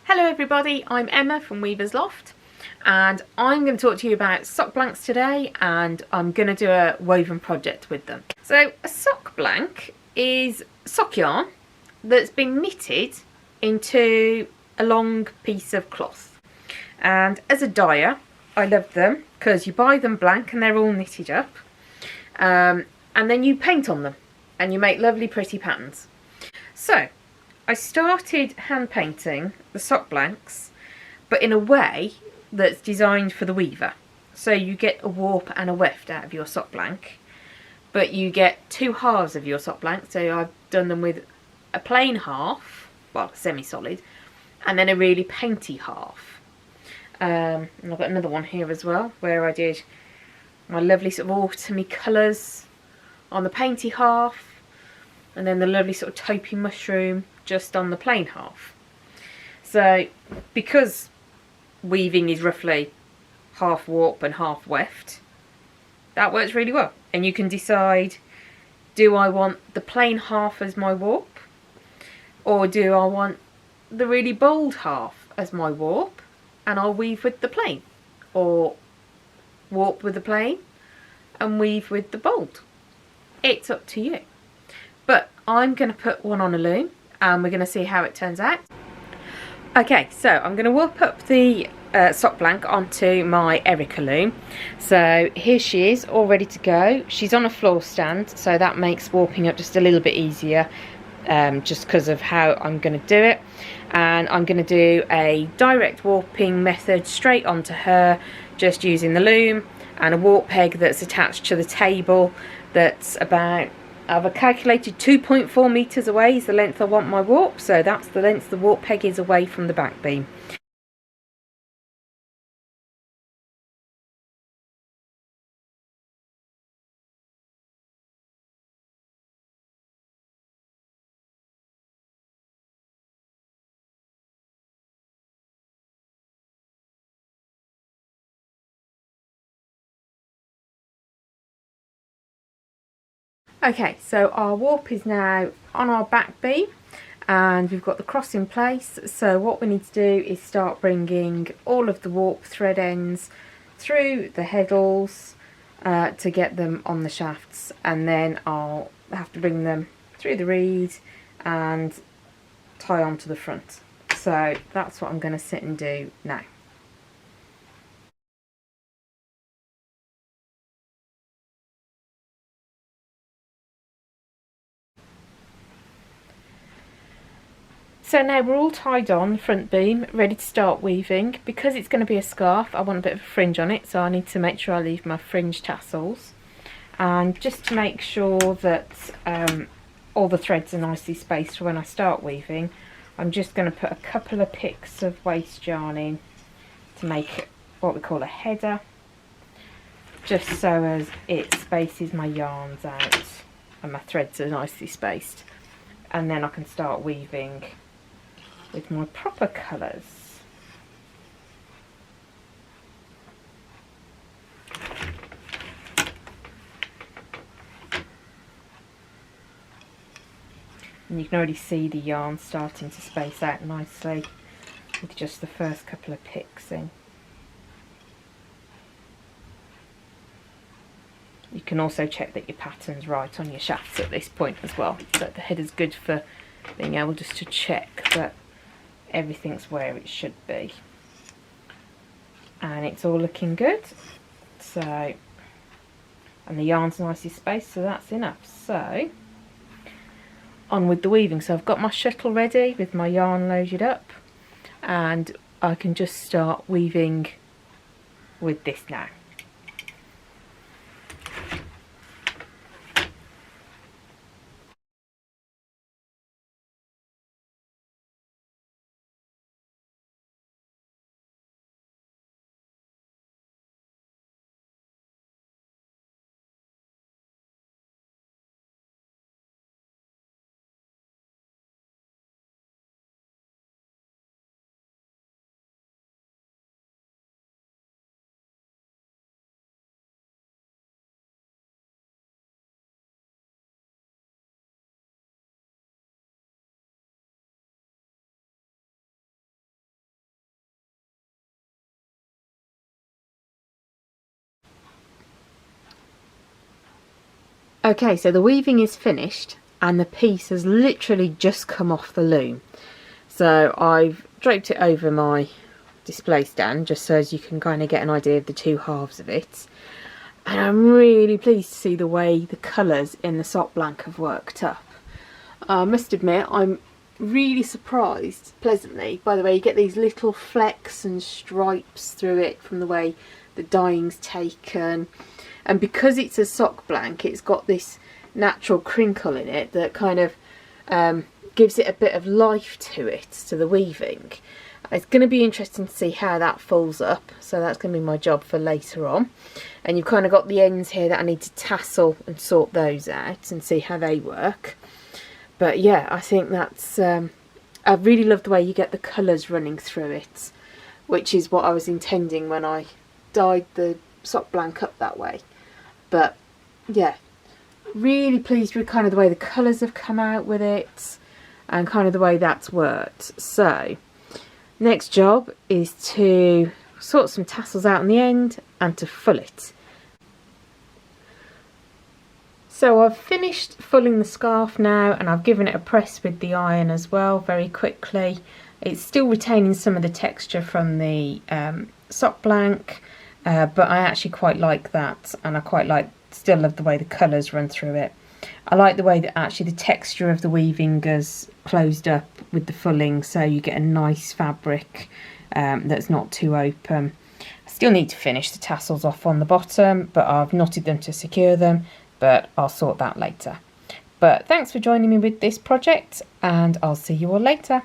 Hello everybody, I'm Emma from Weaver's Loft and I'm going to talk to you about sock blanks today, and I'm going to do a woven project with them. So a sock blank is sock yarn that's been knitted into a long piece of cloth, and as a dyer I love them because you buy them blank and they're all knitted up, and then you paint on them and you make lovely pretty patterns. So I started hand painting the sock blanks, but in a way that's designed for the weaver. So you get a warp and a weft out of your sock blank, but you get two halves of your sock blank. So I've done them with a plain half, well, semi-solid, and then a really painty half. And I've got another one here as well, where I did my lovely sort of autumny colours on the painty half, and then the lovely sort of taupey mushroom just on the plain half. So because weaving is roughly half warp and half weft, that works really well. And you can decide, do I want the plain half as my warp, or do I want the really bold half as my warp and I'll weave with the plain, or warp with the plain and weave with the bold. It's up to you. But I'm going to put one on a loom and we're going to see how it turns out. Okay, so I'm going to warp up the sock blank onto my Erica loom. So here she is, all ready to go. She's on a floor stand, so that makes warping up just a little bit easier, just because of how I'm going to do it. And I'm going to do a direct warping method straight onto her, just using the loom and a warp peg that's attached to the table. That's about, I've calculated 2.4 metres away is the length I want my warp, so that's the length the warp peg is away from the back beam. Okay, so our warp is now on our back beam and we've got the cross in place. So what we need to do is start bringing all of the warp thread ends through the heddles to get them on the shafts, and then I'll have to bring them through the reed and tie onto the front. So that's what I'm going to sit and do now. So now we're all tied on the front beam, ready to start weaving. Because it's going to be a scarf, I want a bit of a fringe on it, so I need to make sure I leave my fringe tassels. And just to make sure that all the threads are nicely spaced for when I start weaving, I'm just going to put a couple of picks of waste yarn in to make what we call a header, just so as it spaces my yarns out and my threads are nicely spaced. And then I can start weaving with my proper colours. And you can already see the yarn starting to space out nicely with just the first couple of picks in. You can also check that your pattern's right on your shafts at this point as well, so that the header's good for being able just to check that everything's where it should be. And it's all looking good. So, and the yarn's nicely spaced, so that's enough. So on with the weaving. So I've got my shuttle ready with my yarn loaded up, and I can just start weaving with this now. Okay, so the weaving is finished and the piece has literally just come off the loom. So I've draped it over my display stand just so as you can kind of get an idea of the two halves of it. And I'm really pleased to see the way the colours in the sock blank have worked up. I must admit, I'm really surprised pleasantly by the way you get these little flecks and stripes through it from the way the dyeing's taken. And because it's a sock blank, it's got this natural crinkle in it that kind of gives it a bit of life to it, to the weaving. It's going to be interesting to see how that folds up, so that's going to be my job for later on. And you've kind of got the ends here that I need to tassel and sort those out and see how they work. But yeah, I think that's, I really love the way you get the colours running through it, which is what I was intending when I dyed the sock blank up that way. But yeah, really pleased with kind of the way the colours have come out with it and kind of the way that's worked. So next job is to sort some tassels out on the end and to full it. So I've finished fulling the scarf now and I've given it a press with the iron as well very quickly. It's still retaining some of the texture from the sock blank, but I actually quite like that, and I quite like, still love the way the colours run through it. I like the way that actually the texture of the weaving has closed up with the fulling, so you get a nice fabric that's not too open. I still need to finish the tassels off on the bottom, but I've knotted them to secure them, but I'll sort that later. But thanks for joining me with this project, and I'll see you all later.